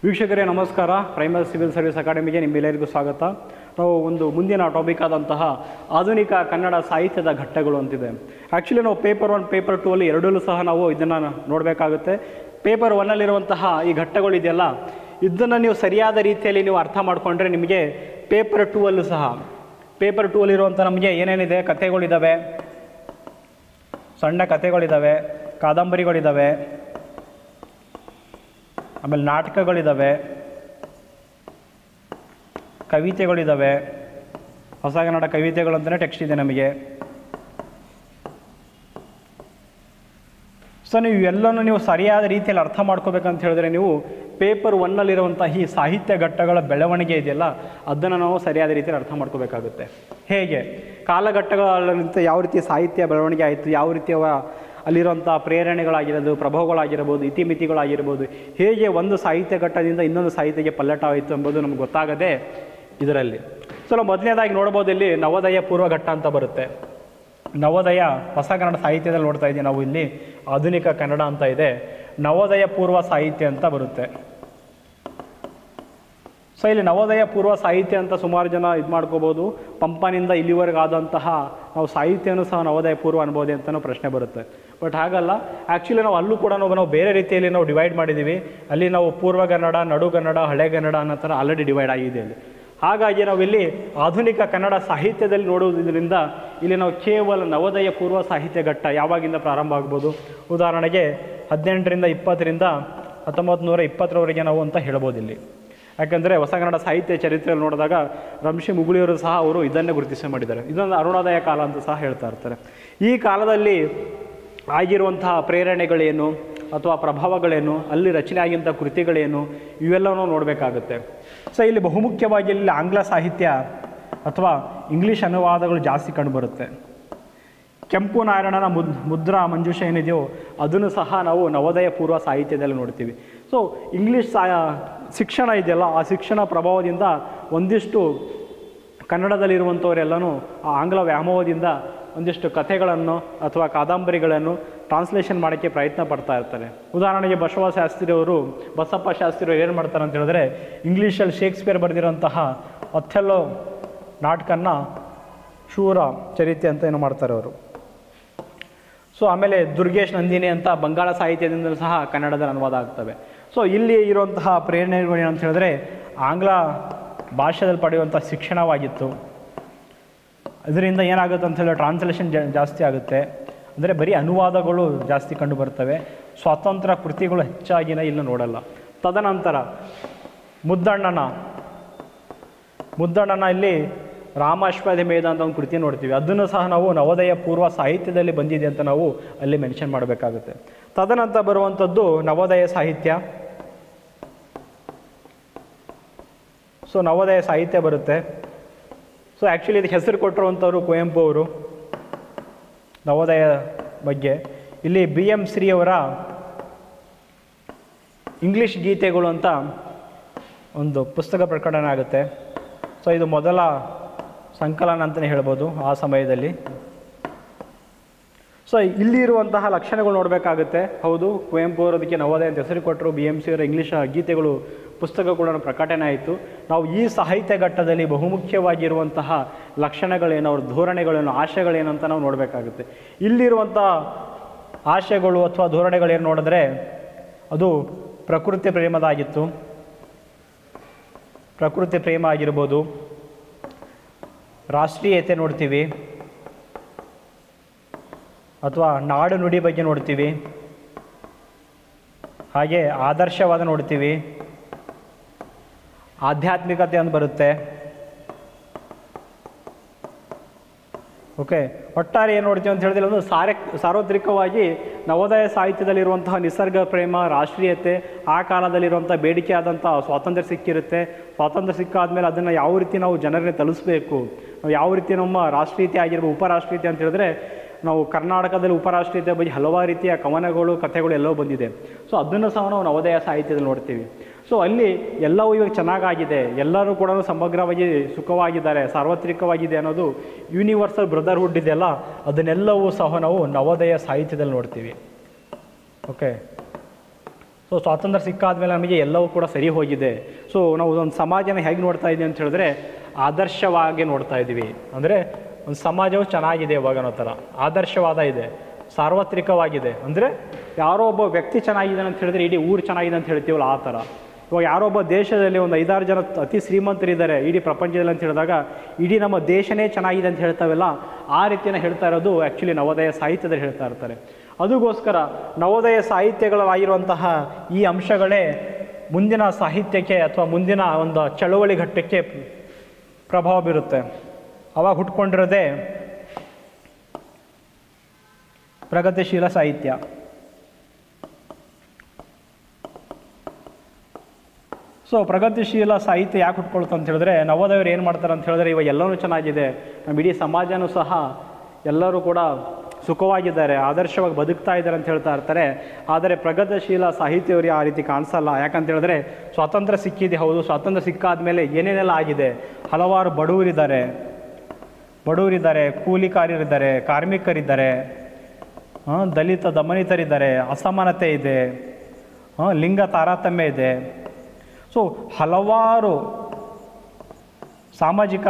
ವೀಕ್ಷಕರೇ ನಮಸ್ಕಾರ. Primary civil service ಅಕಾಡೆಮಿಗೆ ನಿಮ್ಮೆಲ್ಲರಿಗೂ ಸ್ವಾಗತ. ನಾವು ಒಂದು ಮುಂದಿನ ಟಾಪಿಕ್ ಆದಂತಹ ಆಧುನಿಕ ಕನ್ನಡ ಸಾಹಿತ್ಯದ ಘಟ್ಟಗಳು ಅಂತಿದೆ. ಆ್ಯಕ್ಚುಲಿ ನಾವು ಪೇಪರ್ 1 ಪೇಪರ್ 2 ಅಲ್ಲಿ ಎರಡಲ್ಲೂ ಸಹ ನಾವು ಇದನ್ನು ನೋಡಬೇಕಾಗುತ್ತೆ. ಪೇಪರ್ 1ನಲ್ಲಿರುವಂತಹ ಈ ಘಟ್ಟಗಳು ಇದೆಯಲ್ಲ, ಇದನ್ನು ನೀವು ಸರಿಯಾದ ರೀತಿಯಲ್ಲಿ ನೀವು ಅರ್ಥ ಮಾಡಿಕೊಂಡ್ರೆ ನಿಮಗೆ ಪೇಪರ್ 2 ಅಲ್ಲೂ ಸಹ ಪೇಪರ್ 2 ಅಲ್ಲಿರುವಂಥ ನಮಗೆ ಏನೇನಿದೆ, ಕಥೆಗಳಿದ್ದಾವೆ, ಸಣ್ಣ ಕಥೆಗಳಿದ್ದಾವೆ, ಕಾದಂಬರಿಗಳಿದ್ದಾವೆ, ಆಮೇಲೆ ನಾಟಕಗಳಿದ್ದಾವೆ, ಕವಿತೆಗಳಿದ್ದಾವೆ. ಹೊಸ ಕನ್ನಡ ಕವಿತೆಗಳು ಅಂತಲೇ ಟೆಕ್ಸ್ಟ್ ಇದೆ ನಮಗೆ. ಸೊ ನೀವು ಇವೆಲ್ಲನೂ ನೀವು ಸರಿಯಾದ ರೀತಿಯಲ್ಲಿ ಅರ್ಥ ಮಾಡ್ಕೋಬೇಕಂತ ಹೇಳಿದ್ರೆ ನೀವು ಪೇಪರ್ 1ನಲ್ಲಿರುವಂಥ ಈ ಸಾಹಿತ್ಯ ಘಟ್ಟಗಳ ಬೆಳವಣಿಗೆ ಇದೆಯಲ್ಲ, ಅದನ್ನು ನಾವು ಸರಿಯಾದ ರೀತಿಯಲ್ಲಿ ಅರ್ಥ ಮಾಡ್ಕೋಬೇಕಾಗುತ್ತೆ. ಹೇಗೆ ಕಾಲಘಟ್ಟಗಳಂತ ಯಾವ ರೀತಿ ಸಾಹಿತ್ಯ ಬೆಳವಣಿಗೆ ಆಯಿತು, ಯಾವ ರೀತಿಯ ಅಲ್ಲಿರುವಂಥ ಪ್ರೇರಣೆಗಳಾಗಿರೋದು, ಪ್ರಭಾವಗಳಾಗಿರ್ಬೋದು, ಇತಿಮಿತಿಗಳಾಗಿರ್ಬೋದು, ಹೇಗೆ ಒಂದು ಸಾಹಿತ್ಯ ಘಟ್ಟದಿಂದ ಇನ್ನೊಂದು ಸಾಹಿತ್ಯಕ್ಕೆ ಪಲ್ಲಟ ಆಯಿತು ಎಂಬುದು ನಮ್ಗೆ ಗೊತ್ತಾಗದೆ ಇದರಲ್ಲಿ. ಸೊ ನಾವು ಮೊದಲನೇದಾಗಿ ನೋಡ್ಬೋದು, ಇಲ್ಲಿ ನವೋದಯ ಪೂರ್ವಘಟ್ಟ ಅಂತ ಬರುತ್ತೆ. ನವೋದಯ ಹೊಸ ಕನ್ನಡ ಸಾಹಿತ್ಯದಲ್ಲಿ ನೋಡ್ತಾ ಇದ್ದೀವಿ ನಾವು. ಇಲ್ಲಿ ಆಧುನಿಕ ಕನ್ನಡ ಅಂತ ಇದೆ, ನವೋದಯ ಪೂರ್ವ ಸಾಹಿತ್ಯ ಅಂತ ಬರುತ್ತೆ. ಸೊ ಇಲ್ಲಿ ನವೋದಯ ಪೂರ್ವ ಸಾಹಿತ್ಯ ಅಂತ ಸುಮಾರು ಜನ ಇದು ಮಾಡ್ಕೋಬೋದು. ಪಂಪನಿಂದ ಇಲ್ಲಿವರೆಗಾದಂತಹ ನಾವು ಸಾಹಿತ್ಯನೂ ಸಹ ನವೋದಯ ಪೂರ್ವ ಅನ್ಬೋದೆ ಅಂತಲೂ ಪ್ರಶ್ನೆ ಬರುತ್ತೆ. ಬಟ್ ಹಾಗಲ್ಲ. ಆ್ಯಕ್ಚುಲಿ ನಾವು ಅಲ್ಲೂ ಕೂಡ ನಾವು ಬೇರೆ ರೀತಿಯಲ್ಲಿ ನಾವು ಡಿವೈಡ್ ಮಾಡಿದ್ದೀವಿ. ಅಲ್ಲಿ ನಾವು ಪೂರ್ವಗನ್ನಡ, ನಡುಗನ್ನಡ, ಹಳೆಗನ್ನಡ ಅನ್ನೋ ಥರ ಆಲ್ರೆಡಿ ಡಿವೈಡ್ ಆಗಿದೆ ಅಲ್ಲಿ. ಹಾಗಾಗಿ ನಾವಿಲ್ಲಿ ಆಧುನಿಕ ಕನ್ನಡ ಸಾಹಿತ್ಯದಲ್ಲಿ ನೋಡುವುದರಿಂದ ಇಲ್ಲಿ ನಾವು ಕೇವಲ ನವೋದಯ ಪೂರ್ವ ಸಾಹಿತ್ಯ ಘಟ್ಟ ಯಾವಾಗಿಂದ ಪ್ರಾರಂಭ ಆಗ್ಬೋದು, ಉದಾಹರಣೆಗೆ 18ರಿಂದ 20ರಿಂದ 1920ರವರೆಗೆ ನಾವು ಅಂತ ಹೇಳ್ಬೋದು ಇಲ್ಲಿ. ಯಾಕೆಂದರೆ ಹೊಸ ಕನ್ನಡ ಸಾಹಿತ್ಯ ಚರಿತ್ರೆಯಲ್ಲಿ ನೋಡಿದಾಗ ರಂಶಿ ಮುಗುಳಿಯವರು ಸಹ ಅವರು ಇದನ್ನೇ ಗುರುತಿಸಿ ಮಾಡಿದ್ದಾರೆ. ಇದೊಂದು ಅರುಣೋದಯ ಕಾಲ ಅಂತ ಸಹ ಹೇಳ್ತಾ ಇರ್ತಾರೆ. ಈ ಕಾಲದಲ್ಲಿ ಆಗಿರುವಂತಹ ಪ್ರೇರಣೆಗಳೇನು ಅಥವಾ ಪ್ರಭಾವಗಳೇನು, ಅಲ್ಲಿ ರಚನೆ ಆಗಿಂಥ ಕೃತಿಗಳೇನು, ಇವೆಲ್ಲವೂ ನೋಡಬೇಕಾಗುತ್ತೆ. ಸೊ ಇಲ್ಲಿ ಬಹುಮುಖ್ಯವಾಗಿ ಇಲ್ಲಿ ಆಂಗ್ಲ ಸಾಹಿತ್ಯ ಅಥವಾ ಇಂಗ್ಲೀಷ್ ಅನುವಾದಗಳು ಜಾಸ್ತಿ ಕಂಡುಬರುತ್ತೆ. ಕೆಂಪು ನಾರಾಯಣನ ಮುದ್ರಾ ಮಂಜೂಷ ಏನಿದೆಯೋ ಅದನ್ನು ಸಹ ನಾವು ನವೋದಯ ಪೂರ್ವ ಸಾಹಿತ್ಯದಲ್ಲಿ ನೋಡ್ತೀವಿ. ಸೊ ಇಂಗ್ಲೀಷ್ ಶಿಕ್ಷಣ ಇದೆಯಲ್ಲ, ಆ ಶಿಕ್ಷಣ ಪ್ರಭಾವದಿಂದ ಒಂದಿಷ್ಟು ಕನ್ನಡದಲ್ಲಿರುವಂಥವರೆಲ್ಲನೂ ಆ ಆಂಗ್ಲ ವ್ಯಾಮೋಹದಿಂದ ಒಂದಿಷ್ಟು ಕಥೆಗಳನ್ನು ಅಥವಾ ಕಾದಂಬರಿಗಳನ್ನು ಟ್ರಾನ್ಸ್ಲೇಷನ್ ಮಾಡೋಕ್ಕೆ ಪ್ರಯತ್ನ ಪಡ್ತಾ ಇರ್ತಾರೆ. ಉದಾಹರಣೆಗೆ ಬಸಪ್ಪ ಶಾಸ್ತ್ರಿಯವರು ಏನು ಮಾಡ್ತಾರೆ ಅಂತ ಹೇಳಿದ್ರೆ, ಇಂಗ್ಲೀಷಲ್ಲಿ ಶೇಕ್ಸ್ಪಿಯರ್ ಬರೆದಿರೋಂತಹ ಅಥೆಲ್ಲೋ ನಾಟಕನ ಶೂರ ಚರಿತ್ರೆ ಅಂತ ಏನು ಮಾಡ್ತಾರೆ ಅವರು. ಸೊ ಆಮೇಲೆ ದುರ್ಗೇಶ್ ನಂದಿನಿ ಅಂತ ಬಂಗಾಳ ಸಾಹಿತ್ಯದಿಂದ ಸಹ ಕನ್ನಡದಲ್ಲಿ ಅನುವಾದ ಆಗ್ತವೆ. ಸೊ ಇಲ್ಲಿ ಇರುವಂತಹ ಪ್ರೇರಣೆಗಳು ಏನಂತ ಹೇಳಿದ್ರೆ ಆಂಗ್ಲ ಭಾಷೆಯಲ್ಲಿ ಪಡೆಯುವಂಥ ಶಿಕ್ಷಣವಾಗಿತ್ತು. ಇದರಿಂದ ಏನಾಗುತ್ತೆ ಅಂತ ಹೇಳಿದ್ರೆ ಟ್ರಾನ್ಸ್ಲೇಷನ್ ಜಾಸ್ತಿ ಆಗುತ್ತೆ. ಅಂದರೆ ಬರೀ ಅನುವಾದಗಳು ಜಾಸ್ತಿ ಕಂಡು ಬರ್ತವೆ, ಸ್ವಾತಂತ್ರ್ಯ ಕೃತಿಗಳು ಹೆಚ್ಚಾಗಿನ ಇಲ್ಲಿ ನೋಡಲ್ಲ. ತದನಂತರ ಮುದ್ದಣ್ಣನ ಇಲ್ಲಿ ರಾಮಾಶ್ವಮೇಧ ಅಂತ ಒಂದು ಕೃತಿ ನೋಡ್ತೀವಿ. ಅದನ್ನು ಸಹ ನಾವು ನವೋದಯ ಪೂರ್ವ ಸಾಹಿತ್ಯದಲ್ಲಿ ಬಂದಿದೆ ಅಂತ ನಾವು ಅಲ್ಲಿ ಮೆನ್ಷನ್ ಮಾಡಬೇಕಾಗುತ್ತೆ. ತದನಂತರ ಬರುವಂಥದ್ದು ನವೋದಯ ಸಾಹಿತ್ಯ. ಸೊ ನವೋದಯ ಸಾಹಿತ್ಯ ಬರುತ್ತೆ. ಸೊ ಆ್ಯಕ್ಚುಲಿ ಇದಕ್ಕೆ ಹೆಸರು ಕೊಟ್ಟಿರುವಂಥವ್ರು ಕುವೆಂಪು ಅವರು ನವೋದಯ ಬಗ್ಗೆ. ಇಲ್ಲಿ BM ಶ್ರೀ ಅವರ ಇಂಗ್ಲೀಷ್ ಗೀತೆಗಳು ಅಂತ ಒಂದು ಪುಸ್ತಕ ಪ್ರಕಟಣೆ ಆಗುತ್ತೆ. ಸೊ ಇದು ಮೊದಲ ಸಂಕಲನ ಅಂತಲೇ ಹೇಳ್ಬೋದು ಆ ಸಮಯದಲ್ಲಿ. ಸೊ ಇಲ್ಲಿ ಇರುವಂತಹ ಲಕ್ಷಣಗಳು ನೋಡಬೇಕಾಗುತ್ತೆ. ಹೌದು, ಕುವೆಂಪು ಅವರು ಅದಕ್ಕೆ ನವೋದಯ ಅಂತ ಹೆಸರು ಕೊಟ್ಟರು. BM ಶ್ರೀ ಅವರ ಇಂಗ್ಲೀಷ್ ಗೀತೆಗಳು ಪುಸ್ತಕಗಳನ್ನು ಪ್ರಕಟಣೆ ಆಯಿತು. ನಾವು ಈ ಸಾಹಿತ್ಯ ಘಟ್ಟದಲ್ಲಿ ಬಹುಮುಖ್ಯವಾಗಿರುವಂತಹ ಲಕ್ಷಣಗಳೇನು, ಅವ್ರ ಧೋರಣೆಗಳೇನು, ಆಶಯಗಳೇನು ಅಂತ ನಾವು ನೋಡಬೇಕಾಗುತ್ತೆ. ಇಲ್ಲಿರುವಂಥ ಆಶಯಗಳು ಅಥವಾ ಧೋರಣೆಗಳೇನು ನೋಡಿದ್ರೆ ಅದು ಪ್ರಕೃತಿ ಪ್ರೇಮದಾಗಿತ್ತು. ಪ್ರಕೃತಿ ಪ್ರೇಮ ಆಗಿರ್ಬೋದು, ರಾಷ್ಟ್ರೀಯತೆ ನೋಡ್ತೀವಿ, ಅಥವಾ ನಾಡು ನುಡಿ ಬಗ್ಗೆ ನೋಡ್ತೀವಿ, ಹಾಗೆ ಆದರ್ಶವಾದ ನೋಡ್ತೀವಿ, ಆಧ್ಯಾತ್ಮಿಕತೆ ಅಂತ ಬರುತ್ತೆ. ಓಕೆ, ಒಟ್ಟಾರೆ ಏನು ನೋಡ್ತೀವಿ ಅಂತ ಹೇಳಿದ್ರೆ ಒಂದು ಸಾರ್ವತ್ರಿಕವಾಗಿ ನವೋದಯ ಸಾಹಿತ್ಯದಲ್ಲಿರುವಂತಹ ನಿಸರ್ಗ ಪ್ರೇಮ, ರಾಷ್ಟ್ರೀಯತೆ, ಆ ಕಾಲದಲ್ಲಿರುವಂಥ ಬೇಡಿಕೆ ಆದಂಥ ಸ್ವಾತಂತ್ರ್ಯ ಸಿಕ್ಕಿರುತ್ತೆ. ಸ್ವಾತಂತ್ರ್ಯ ಸಿಕ್ಕಾದ್ಮೇಲೆ ಅದನ್ನು ಯಾವ ರೀತಿ ನಾವು ಜನರಿಗೆ ತಲುಪಿಸ್ಬೇಕು, ನಾವು ಯಾವ ರೀತಿ ನಮ್ಮ ರಾಷ್ಟ್ರೀಯತೆ ಆಗಿರ್ಬೋದು, ಉಪರಾಷ್ಟ್ರೀಯತೆ ಅಂತ ಹೇಳಿದ್ರೆ ನಾವು ಕರ್ನಾಟಕದಲ್ಲಿ ಉಪರಾಷ್ಟ್ರೀಯತೆ ಬಗ್ಗೆ ಹಲವಾರು ರೀತಿಯ ಕವನಗಳು, ಕಥೆಗಳು ಎಲ್ಲವೂ ಬಂದಿದೆ. ಸೊ ಅದನ್ನು ಸಹ ನಾವು ನವೋದಯ ಸಾಹಿತ್ಯದಲ್ಲಿ ನೋಡ್ತೀವಿ. ಸೊ ಅಲ್ಲಿ ಎಲ್ಲವೂ ಇವಾಗ ಚೆನ್ನಾಗಾಗಿದೆ, ಎಲ್ಲರೂ ಕೂಡ ಸಮಗ್ರವಾಗಿ ಸುಖವಾಗಿದ್ದಾರೆ, ಸಾರ್ವತ್ರಿಕವಾಗಿದೆ ಅನ್ನೋದು ಯೂನಿವರ್ಸಲ್ ಬ್ರದರ್ಹುಡ್ ಇದೆಯಲ್ಲ, ಅದನ್ನೆಲ್ಲವೂ ಸಹ ನಾವು ನವೋದಯ ಸಾಹಿತ್ಯದಲ್ಲಿ ನೋಡ್ತೀವಿ. ಓಕೆ, ಸೊ ಸ್ವಾತಂತ್ರ್ಯ ಸಿಕ್ಕಾದ್ಮೇಲೆ ನಮಗೆ ಎಲ್ಲವೂ ಕೂಡ ಸರಿ ಹೋಗಿದೆ. ಸೊ ನಾವು ಒಂದು ಸಮಾಜನ ಹೇಗೆ ನೋಡ್ತಾ ಇದ್ದೀವಿ ಅಂತ ಹೇಳಿದ್ರೆ ಆದರ್ಶವಾಗಿ ನೋಡ್ತಾ ಇದ್ದೀವಿ. ಅಂದರೆ ಒಂದು ಸಮಾಜವು ಚೆನ್ನಾಗಿದೆ ಇವಾಗ ಅನ್ನೋ ಥರ ಆದರ್ಶವಾದ ಇದೆ, ಸಾರ್ವತ್ರಿಕವಾಗಿದೆ. ಅಂದರೆ ಯಾರೋ ಒಬ್ಬ ವ್ಯಕ್ತಿ ಚೆನ್ನಾಗಿದೆ ಅಂತ ಹೇಳಿದ್ರೆ ಇಡೀ ಊರು ಚೆನ್ನಾಗಿದೆ ಅಂತ ಹೇಳ್ತೀವಲ್ಲ ಆ ಥರ. ಇವಾಗ ಯಾರೊಬ್ಬ ದೇಶದಲ್ಲಿ ಒಂದು 5-6 ಜನ ಅತಿ ಶ್ರೀಮಂತರಿದ್ದಾರೆ ಇಡೀ ಪ್ರಪಂಚದಲ್ಲಿ ಅಂತ ಹೇಳಿದಾಗ ಇಡೀ ನಮ್ಮ ದೇಶನೇ ಚೆನ್ನಾಗಿದೆ ಅಂತ ಹೇಳ್ತಾವೆಲ್ಲ, ಆ ರೀತಿಯನ್ನು ಹೇಳ್ತಾ ಇರೋದು ಆ್ಯಕ್ಚುಲಿ ನವೋದಯ ಸಾಹಿತ್ಯದಲ್ಲಿ ಹೇಳ್ತಾ ಇರ್ತಾರೆ. ಅದಕ್ಕೋಸ್ಕರ ನವೋದಯ ಸಾಹಿತ್ಯಗಳಾಗಿರುವಂತಹ ಈ ಅಂಶಗಳೇ ಮುಂದಿನ ಸಾಹಿತ್ಯಕ್ಕೆ ಅಥವಾ ಮುಂದಿನ ಒಂದು ಚಳುವಳಿ ಘಟ್ಟಕ್ಕೆ ಪ್ರಭಾವ ಬೀರುತ್ತೆ. ಅವಾಗ ಹುಟ್ಕೊಂಡಿರೋದೇ ಪ್ರಗತಿಶೀಲ ಸಾಹಿತ್ಯ. ಸೊ ಪ್ರಗತಿಶೀಲ ಸಾಹಿತ್ಯ ಯಾಕೆ ಹುಟ್ಕೊಳ್ತು ಅಂತ ಹೇಳಿದ್ರೆ, ನವೋದಯರು ಏನು ಮಾಡ್ತಾರೆ ಅಂತ ಹೇಳಿದ್ರೆ, ಇವಾಗ ಎಲ್ಲವೂ ಚೆನ್ನಾಗಿದೆ, ನಮ್ಮ ಇಡೀ ಸಮಾಜನೂ ಸಹ ಎಲ್ಲರೂ ಕೂಡ ಸುಖವಾಗಿದ್ದಾರೆ, ಆದರ್ಶವಾಗಿ ಬದುಕ್ತಾ ಇದ್ದಾರೆ ಅಂತ ಹೇಳ್ತಾ ಇರ್ತಾರೆ. ಆದರೆ ಪ್ರಗತಿಶೀಲ ಸಾಹಿತ್ಯವ್ರಿಗೆ ಆ ರೀತಿ ಕಾಣಿಸಲ್ಲ. ಯಾಕಂತ ಹೇಳಿದ್ರೆ ಸ್ವಾತಂತ್ರ್ಯ ಸಿಕ್ಕಿದೆ, ಹೌದು, ಸ್ವಾತಂತ್ರ್ಯ ಸಿಕ್ಕಾದ್ಮೇಲೆ ಏನೇನೆಲ್ಲ ಆಗಿದೆ. ಹಲವಾರು ಬಡವರಿದ್ದಾರೆ, ಕೂಲಿಕಾರರಿದ್ದಾರೆ, ಕಾರ್ಮಿಕರಿದ್ದಾರೆ, ದಲಿತ ದಮನಿತರಿದ್ದಾರೆ, ಅಸಮಾನತೆ ಇದೆ, ಲಿಂಗ ತಾರತಮ್ಯ ಇದೆ. ಸೊ ಹಲವಾರು ಸಾಮಾಜಿಕ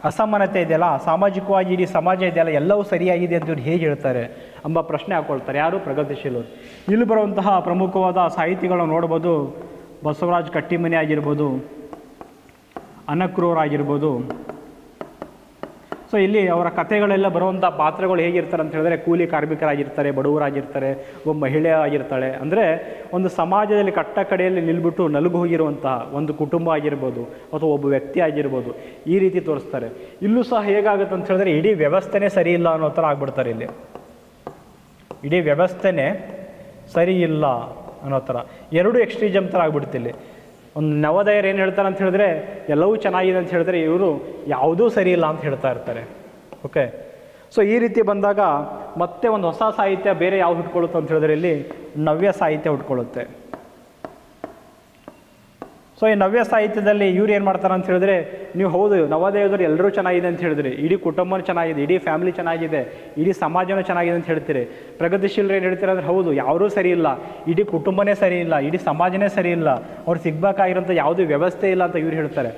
ಅಸಮಾನತೆ ಇದೆಯಲ್ಲ, ಸಾಮಾಜಿಕವಾಗಿ ಇಡೀ ಸಮಾಜ ಇದೆಯಲ್ಲ, ಎಲ್ಲವೂ ಸರಿಯಾಗಿದೆ ಅಂತ ಇವ್ರು ಹೇಗೆ ಹೇಳ್ತಾರೆ ಎಂಬ ಪ್ರಶ್ನೆ ಹಾಕ್ಕೊಳ್ತಾರೆ ಯಾರು? ಪ್ರಗತಿಶೀಲರು. ಇಲ್ಲಿ ಬರುವಂತಹ ಪ್ರಮುಖವಾದ ಸಾಹಿತಿಗಳನ್ನು ನೋಡ್ಬೋದು. ಬಸವರಾಜ್ ಕಟ್ಟಿಮನಿ ಆಗಿರ್ಬೋದು, ಅನಕ್ರೂರಾಗಿರ್ಬೋದು. ಸೊ ಇಲ್ಲಿ ಅವರ ಕಥೆಗಳೆಲ್ಲ ಬರುವಂಥ ಪಾತ್ರಗಳು ಹೇಗಿರ್ತಾರೆ ಅಂತ ಹೇಳಿದ್ರೆ, ಕೂಲಿ ಕಾರ್ಮಿಕರಾಗಿರ್ತಾರೆ, ಬಡವರಾಗಿರ್ತಾರೆ, ಒಬ್ಬ ಮಹಿಳೆ ಆಗಿರ್ತಾಳೆ. ಅಂದರೆ ಒಂದು ಸಮಾಜದಲ್ಲಿ ಕಟ್ಟ ಕಡೆಯಲ್ಲಿ ನಿಲ್ಬಿಟ್ಟು ನಲುಗು ಹೋಗಿರುವಂತಹ ಒಂದು ಕುಟುಂಬ ಆಗಿರ್ಬೋದು ಅಥವಾ ಒಬ್ಬ ವ್ಯಕ್ತಿ ಆಗಿರ್ಬೋದು, ಈ ರೀತಿ ತೋರಿಸ್ತಾರೆ. ಇಲ್ಲೂ ಸಹ ಹೇಗಾಗುತ್ತೆ ಅಂತ ಹೇಳಿದ್ರೆ ಇಡೀ ವ್ಯವಸ್ಥೆನೇ ಸರಿ ಇಲ್ಲ ಅನ್ನೋ ಥರ ಆಗ್ಬಿಡ್ತಾರೆ. ಇಲ್ಲಿ ಇಡೀ ವ್ಯವಸ್ಥೆನೇ ಸರಿ ಇಲ್ಲ ಅನ್ನೋ ಥರ ಎರಡು ಎಕ್ಸ್ಟ್ರೀಜಮ್ ಥರ ಆಗ್ಬಿಡ್ತಿಲ್ಲಿ. ಒಂದು ನವೋದಯರು ಏನು ಹೇಳ್ತಾರೆ ಅಂತ ಹೇಳಿದ್ರೆ ಎಲ್ಲವೂ ಚೆನ್ನಾಗಿದೆ ಅಂತ ಹೇಳಿದ್ರೆ, ಇವರು ಯಾವುದೂ ಸರಿ ಇಲ್ಲ ಅಂತ ಹೇಳ್ತಾ ಇರ್ತಾರೆ. ಓಕೆ, ಸೊ ಈ ರೀತಿ ಬಂದಾಗ ಮತ್ತೆ ಒಂದು ಹೊಸ ಸಾಹಿತ್ಯ ಬೇರೆ ಯಾವ್ದು ಹುಟ್ಕೊಳ್ಳುತ್ತೆ ಅಂತ ಹೇಳಿದ್ರೆ ಇಲ್ಲಿ ನವ್ಯ ಸಾಹಿತ್ಯ ಹುಟ್ಕೊಳ್ಳುತ್ತೆ. ಸೊ ಈ ನವ್ಯ ಸಾಹಿತ್ಯದಲ್ಲಿ ಇವ್ರು ಏನು ಮಾಡ್ತಾರೆ ಅಂತ ಹೇಳಿದ್ರೆ, ನೀವು ಹೌದು ನವೋದಯದವ್ರು ಎಲ್ಲರೂ ಚೆನ್ನಾಗಿದೆ ಅಂತ ಹೇಳಿದ್ರಿ, ಇಡೀ ಕುಟುಂಬನೂ ಚೆನ್ನಾಗಿದೆ, ಇಡೀ ಫ್ಯಾಮಿಲಿ ಚೆನ್ನಾಗಿದೆ, ಇಡೀ ಸಮಾಜನೂ ಚೆನ್ನಾಗಿದೆ ಅಂತ ಹೇಳ್ತೀರಿ. ಪ್ರಗತಿಶೀಲರು ಏನು ಹೇಳ್ತಾರೆ ಅಂದರೆ, ಹೌದು ಯಾರೂ ಸರಿ ಇಲ್ಲ, ಇಡೀ ಕುಟುಂಬನೇ ಸರಿ ಇಲ್ಲ, ಇಡೀ ಸಮಾಜನೇ ಸರಿ ಇಲ್ಲ, ಅವ್ರು ಸಿಗ್ಬೇಕಾಗಿರೋಂಥ ಯಾವುದೇ ವ್ಯವಸ್ಥೆ ಇಲ್ಲ ಅಂತ ಇವ್ರು ಹೇಳ್ತಾರೆ.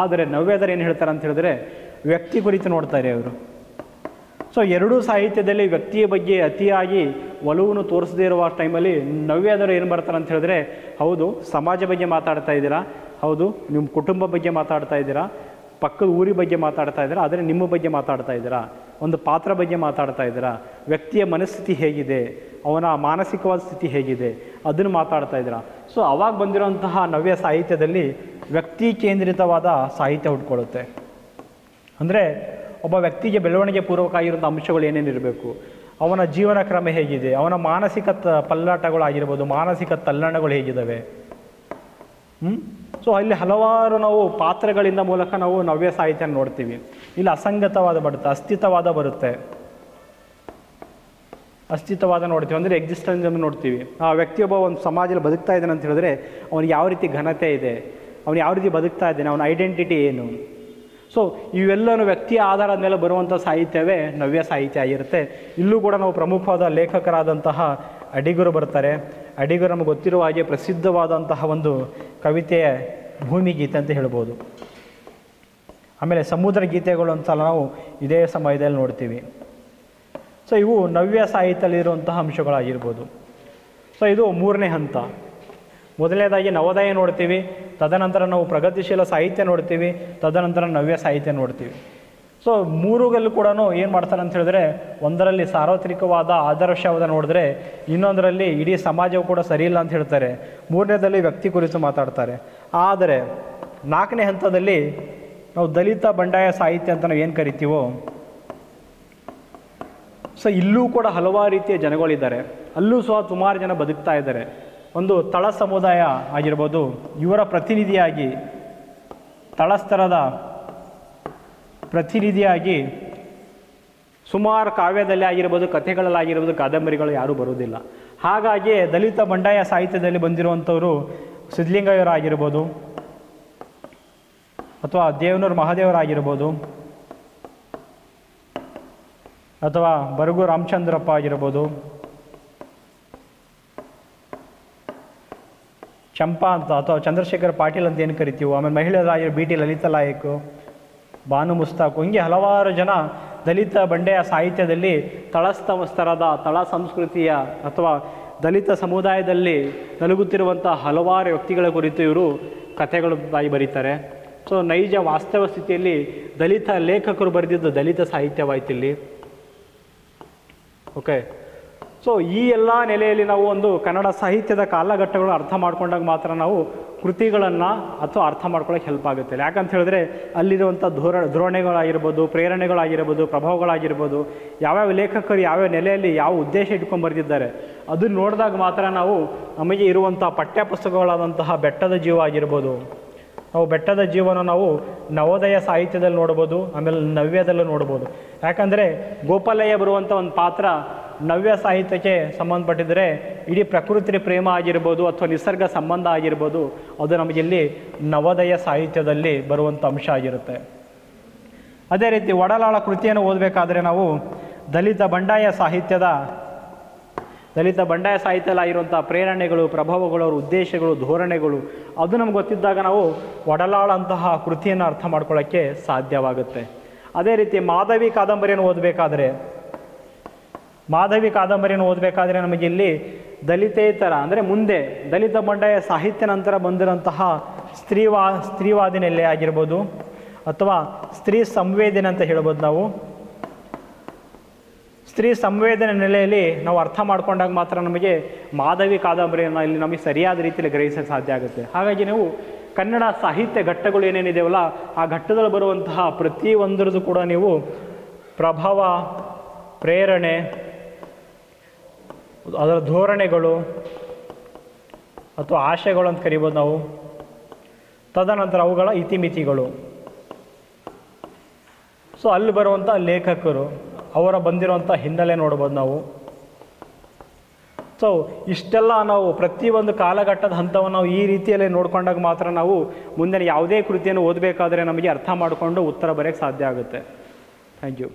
ಆದರೆ ನವ್ಯದರು ಏನು ಹೇಳ್ತಾರೆ ಅಂತ ಹೇಳಿದ್ರೆ ವ್ಯಕ್ತಿ ಕುರಿತು ನೋಡ್ತಾರೆ ಅವರು. ಸೊ ಎರಡೂ ಸಾಹಿತ್ಯದಲ್ಲಿ ವ್ಯಕ್ತಿಯ ಬಗ್ಗೆ ಅತಿಯಾಗಿ ಒಲವನ್ನು ತೋರಿಸದೇ ಇರುವ ಟೈಮಲ್ಲಿ ನವ್ಯದರು ಏನು ಬರ್ತಾರೆ ಅಂತ ಹೇಳಿದ್ರೆ, ಹೌದು ಸಮಾಜ ಬಗ್ಗೆ ಮಾತಾಡ್ತಾ ಇದ್ದೀರಾ, ಹೌದು ನಿಮ್ಮ ಕುಟುಂಬ ಬಗ್ಗೆ ಮಾತಾಡ್ತಾ ಇದ್ದೀರಾ, ಪಕ್ಕದ ಊರಿ ಬಗ್ಗೆ ಮಾತಾಡ್ತಾ ಇದ್ದೀರಾ, ಆದರೆ ನಿಮ್ಮ ಬಗ್ಗೆ ಮಾತಾಡ್ತಾ ಇದ್ದೀರಾ, ಒಂದು ಪಾತ್ರ ಬಗ್ಗೆ ಮಾತಾಡ್ತಾ ಇದ್ದೀರಾ, ವ್ಯಕ್ತಿಯ ಮನಸ್ಥಿತಿ ಹೇಗಿದೆ, ಅವನ ಮಾನಸಿಕವಾದ ಸ್ಥಿತಿ ಹೇಗಿದೆ ಅದನ್ನು ಮಾತಾಡ್ತಾ ಇದ್ದೀರಾ. ಸೊ ಅವಾಗ ಬಂದಿರೋಂತಹ ನವ್ಯ ಸಾಹಿತ್ಯದಲ್ಲಿ ವ್ಯಕ್ತಿ ಕೇಂದ್ರಿತವಾದ ಸಾಹಿತ್ಯ ಹುಟ್ಕೊಳ್ಳುತ್ತೆ. ಅಂದರೆ ಒಬ್ಬ ವ್ಯಕ್ತಿಗೆ ಬೆಳವಣಿಗೆ ಪೂರ್ವಕ ಆಗಿರೋಂಥ ಅಂಶಗಳು ಏನೇನಿರಬೇಕು, ಅವನ ಜೀವನ ಕ್ರಮ ಹೇಗಿದೆ, ಅವನ ಮಾನಸಿಕ ಪಲ್ಲಾಟಗಳಾಗಿರ್ಬೋದು, ಮಾನಸಿಕ ತಲ್ಲಣಗಳು ಹೇಗಿದ್ದಾವೆ. ಸೊ ಅಲ್ಲಿ ಹಲವಾರು ನಾವು ಪಾತ್ರಗಳಿಂದ ಮೂಲಕ ನಾವು ನವ್ಯ ಸಾಹಿತ್ಯ ನೋಡ್ತೀವಿ. ಇಲ್ಲಿ ಅಸಂಗತವಾದ ಬರುತ್ತೆ, ಅಸ್ತಿತ್ವವಾದ ನೋಡ್ತೀವಿ. ಅಂದರೆ ಎಕ್ಸಿಸ್ಟೆನ್ಸ್ ನೋಡ್ತೀವಿ. ಆ ವ್ಯಕ್ತಿಯೊಬ್ಬ ಒಂದು ಸಮಾಜದಲ್ಲಿ ಬದುಕ್ತಾ ಇದ್ದಾನೆ ಅಂತ ಹೇಳಿದ್ರೆ ಅವನಿಗೆ ಯಾವ ರೀತಿ ಘನತೆ ಇದೆ, ಅವನು ಯಾವ ರೀತಿ ಬದುಕ್ತಾ ಇದ್ದಾನೆ, ಅವನ ಐಡೆಂಟಿಟಿ ಏನು. ಸೊ ಇವೆಲ್ಲನೂ ವ್ಯಕ್ತಿಯ ಆಧಾರದ ಮೇಲೆ ಬರುವಂಥ ಸಾಹಿತ್ಯವೇ ನವ್ಯ ಸಾಹಿತ್ಯ ಆಗಿರುತ್ತೆ. ಇಲ್ಲೂ ಕೂಡ ನಾವು ಪ್ರಮುಖವಾದ ಲೇಖಕರಾದಂತಹ ಅಡಿಗರು ಬರ್ತಾರೆ. ಅಡಿಗರು ನಮಗೆ ಗೊತ್ತಿರುವ ಹಾಗೆ ಪ್ರಸಿದ್ಧವಾದಂತಹ ಒಂದು ಕವಿತೆಯ ಭೂಮಿಗೀತೆ ಅಂತ ಹೇಳ್ಬೋದು. ಆಮೇಲೆ ಸಮುದ್ರ ಗೀತೆಗಳು ಅಂತಲ್ಲ ನಾವು ಇದೇ ಸಮಯದಲ್ಲಿ ನೋಡ್ತೀವಿ. ಸೊ ಇವು ನವ್ಯ ಸಾಹಿತ್ಯದಲ್ಲಿರುವಂತಹ ಅಂಶಗಳಾಗಿರ್ಬೋದು. ಸೊ ಇದು ಮೂರನೇ ಹಂತ. ಮೊದಲನೇದಾಗಿ ನವೋದಯ ನೋಡ್ತೀವಿ, ತದನಂತರ ನಾವು ಪ್ರಗತಿಶೀಲ ಸಾಹಿತ್ಯ ನೋಡ್ತೀವಿ, ತದನಂತರ ನವ್ಯ ಸಾಹಿತ್ಯ ನೋಡ್ತೀವಿ. ಸೊ ಮೂರುಗಲ್ಲೂ ಕೂಡ ಏನು ಮಾಡ್ತಾರೆ ಅಂತ ಹೇಳಿದ್ರೆ, ಒಂದರಲ್ಲಿ ಸಾರ್ವತ್ರಿಕವಾದ ಆದರ್ಶವಾದ ನೋಡಿದ್ರೆ ಇನ್ನೊಂದರಲ್ಲಿ ಇಡೀ ಸಮಾಜವು ಕೂಡ ಸರಿ ಇಲ್ಲ ಅಂತ ಹೇಳ್ತಾರೆ, ಮೂರನೇದಲ್ಲಿ ವ್ಯಕ್ತಿ ಕುರಿತು ಮಾತಾಡ್ತಾರೆ. ಆದರೆ ನಾಲ್ಕನೇ ಹಂತದಲ್ಲಿ ನಾವು ದಲಿತ ಬಂಡಾಯ ಸಾಹಿತ್ಯ ಅಂತ ನಾವು ಏನು ಕರಿತೀವೋ, ಸೊ ಇಲ್ಲೂ ಕೂಡ ಹಲವಾರು ರೀತಿಯ ಜನಗಳಿದ್ದಾರೆ. ಅಲ್ಲೂ ಸಹ ಸುಮಾರು ಜನ ಬದುಕ್ತಾ ಇದ್ದಾರೆ. ಒಂದು ತಳ ಸಮುದಾಯ ಆಗಿರ್ಬೋದು, ಇವರ ಪ್ರತಿನಿಧಿಯಾಗಿ ತಳಸ್ತರದ ಪ್ರತಿನಿಧಿಯಾಗಿ ಸುಮಾರು ಕಾವ್ಯದಲ್ಲಿ ಆಗಿರ್ಬೋದು, ಕಥೆಗಳಲ್ಲಾಗಿರ್ಬೋದು, ಕಾದಂಬರಿಗಳು ಯಾರೂ ಬರುವುದಿಲ್ಲ. ಹಾಗಾಗಿ ದಲಿತ ಬಂಡಾಯ ಸಾಹಿತ್ಯದಲ್ಲಿ ಬಂದಿರುವಂಥವರು ಸಿದ್ಧಲಿಂಗಯ್ಯರಾಗಿರ್ಬೋದು ಅಥವಾ ದೇವನೂರು ಮಹಾದೇವರಾಗಿರ್ಬೋದು ಅಥವಾ ಬರಗು ರಾಮಚಂದ್ರಪ್ಪ ಆಗಿರ್ಬೋದು ಚಂಪಾ ಅಂತ ಅಥವಾ ಚಂದ್ರಶೇಖರ್ ಪಾಟೀಲ್ ಅಂತ ಏನು ಕರಿತೀವೋ, ಆಮೇಲೆ ಮಹಿಳೆಯರಾಗಿರೋ ಬಿ ಟಿ ಲಲಿತಾ ನಾಯಕ್, ಬಾನು ಮುಸ್ತಾಕು, ಹಿಂಗೆ ಹಲವಾರು ಜನ ದಲಿತ ಬಂಡೆಯ ಸಾಹಿತ್ಯದಲ್ಲಿ ತಳಸ್ತರದ ತಳ ಸಂಸ್ಕೃತಿಯ ಅಥವಾ ದಲಿತ ಸಮುದಾಯದಲ್ಲಿ ನಲುಗುತ್ತಿರುವಂಥ ಹಲವಾರು ವ್ಯಕ್ತಿಗಳ ಕುರಿತು ಇವರು ಕಥೆಗಳು ಬರೀತಾರೆ. ಸೊ ನೈಜ ವಾಸ್ತವ ಸ್ಥಿತಿಯಲ್ಲಿ ದಲಿತ ಲೇಖಕರು ಬರೆದಿದ್ದು ದಲಿತ ಸಾಹಿತ್ಯವಾಯ್ತಿಲ್ಲಿ. ಓಕೆ, ಸೊ ಈ ಎಲ್ಲ ನೆಲೆಯಲ್ಲಿ ನಾವು ಒಂದು ಕನ್ನಡ ಸಾಹಿತ್ಯದ ಕಾಲಘಟ್ಟಗಳು ಅರ್ಥ ಮಾಡ್ಕೊಂಡಾಗ ಮಾತ್ರ ನಾವು ಕೃತಿಗಳನ್ನು ಅಥವಾ ಅರ್ಥ ಮಾಡ್ಕೊಳ್ಳೋಕೆ ಹೆಲ್ಪ್ ಆಗುತ್ತೆ. ಯಾಕಂತ ಹೇಳಿದ್ರೆ ಅಲ್ಲಿರುವಂಥ ಧೋರಣೆಗಳಾಗಿರ್ಬೋದು, ಪ್ರೇರಣೆಗಳಾಗಿರ್ಬೋದು, ಪ್ರಭಾವಗಳಾಗಿರ್ಬೋದು, ಯಾವ್ಯಾವ ಲೇಖಕರು ಯಾವ್ಯಾವ ನೆಲೆಯಲ್ಲಿ ಯಾವ ಉದ್ದೇಶ ಇಟ್ಕೊಂಡು ಬರೆದಿದ್ದಾರೆ ಅದನ್ನು ನೋಡಿದಾಗ ಮಾತ್ರ ನಾವು ನಮಗೆ ಇರುವಂಥ ಪಠ್ಯಪುಸ್ತಕಗಳಾದಂತಹ ಬೆಟ್ಟದ ಜೀವ ಆಗಿರ್ಬೋದು, ನಾವು ಬೆಟ್ಟದ ಜೀವನ ನಾವು ನವೋದಯ ಸಾಹಿತ್ಯದಲ್ಲಿ ನೋಡ್ಬೋದು, ಆಮೇಲೆ ನವ್ಯದಲ್ಲೂ ನೋಡ್ಬೋದು. ಯಾಕಂದರೆ ಗೋಪಾಲಯ್ಯ ಬರುವಂಥ ಒಂದು ಪಾತ್ರ ನವ್ಯ ಸಾಹಿತ್ಯಕ್ಕೆ ಸಂಬಂಧಪಟ್ಟಿದ್ದರೆ ಇಡೀ ಪ್ರಕೃತಿ ಪ್ರೇಮ ಆಗಿರ್ಬೋದು ಅಥವಾ ನಿಸರ್ಗ ಸಂಬಂಧ ಆಗಿರ್ಬೋದು, ಅದು ನಮಗಿಲ್ಲಿ ನವೋದಯ ಸಾಹಿತ್ಯದಲ್ಲಿ ಬರುವಂಥ ಅಂಶ ಆಗಿರುತ್ತೆ. ಅದೇ ರೀತಿ ಒಡಲಾಳ ಕೃತಿಯನ್ನು ಓದಬೇಕಾದ್ರೆ ನಾವು ದಲಿತ ಬಂಡಾಯ ಸಾಹಿತ್ಯದಲ್ಲಿ ಆಗಿರುವಂಥ ಪ್ರೇರಣೆಗಳು, ಪ್ರಭಾವಗಳು, ಅವರ ಉದ್ದೇಶಗಳು, ಧೋರಣೆಗಳು ಅದು ನಮ್ಗೆ ಗೊತ್ತಿದ್ದಾಗ ನಾವು ಒಡಲಾಳ ಅಂತಹ ಕೃತಿಯನ್ನು ಅರ್ಥ ಮಾಡ್ಕೊಳ್ಳೋಕ್ಕೆ ಸಾಧ್ಯವಾಗುತ್ತೆ. ಅದೇ ರೀತಿ ಮಾಧವಿ ಕಾದಂಬರಿಯನ್ನು ಓದಬೇಕಾದ್ರೆ ನಮಗಿಲ್ಲಿ ದಲಿತೇತರ ಅಂದರೆ ಮುಂದೆ ದಲಿತ ಬಂಡಾಯ ಸಾಹಿತ್ಯ ನಂತರ ಬಂದಿರೋಂತಹ ಸ್ತ್ರೀವಾದಿ ನೆಲೆ ಆಗಿರ್ಬೋದು ಅಥವಾ ಸ್ತ್ರೀ ಸಂವೇದನೆ ಅಂತ ಹೇಳ್ಬೋದು. ನಾವು ಸ್ತ್ರೀ ಸಂವೇದನೆ ನೆಲೆಯಲ್ಲಿ ನಾವು ಅರ್ಥ ಮಾಡ್ಕೊಂಡಾಗ ಮಾತ್ರ ನಮಗೆ ಮಾಧವಿ ಕಾದಂಬರಿಯನ್ನು ಇಲ್ಲಿ ನಮಗೆ ಸರಿಯಾದ ರೀತಿಯಲ್ಲಿ ಗ್ರಹಿಸೋಕ್ಕೆ ಸಾಧ್ಯ ಆಗುತ್ತೆ. ಹಾಗಾಗಿ ನೀವು ಕನ್ನಡ ಸಾಹಿತ್ಯ ಘಟ್ಟಗಳು ಏನೇನಿದೆಯಲ್ಲ ಆ ಘಟ್ಟದಲ್ಲಿ ಬರುವಂತಹ ಪ್ರತಿಯೊಂದರದ್ದು ಕೂಡ ನೀವು ಪ್ರಭಾವ, ಪ್ರೇರಣೆ, ಅದರ ಧೋರಣೆಗಳು ಅಥವಾ ಆಶಯಗಳು ಅಂತ ಕರಿಬೋದು ನಾವು, ತದನಂತರ ಅವುಗಳ ಇತಿಮಿತಿಗಳು, ಸೊ ಅಲ್ಲಿ ಬರುವಂಥ ಲೇಖಕರು ಅವರ ಬಂದಿರುವಂಥ ಹಿನ್ನೆಲೆ ನೋಡ್ಬೋದು ನಾವು. ಸೊ ಇಷ್ಟೆಲ್ಲ ನಾವು ಪ್ರತಿಯೊಂದು ಕಾಲಘಟ್ಟದ ಹಂತವನ್ನು ನಾವು ಈ ರೀತಿಯಲ್ಲಿ ನೋಡ್ಕೊಂಡಾಗ ಮಾತ್ರ ನಾವು ಮುಂದಿನ ಯಾವುದೇ ಕೃತಿಯನ್ನು ಓದಬೇಕಾದ್ರೆ ನಮಗೆ ಅರ್ಥ ಮಾಡಿಕೊಂಡು ಉತ್ತರ ಬರೆಯೋಕ್ಕೆ ಸಾಧ್ಯ ಆಗುತ್ತೆ. Thank you.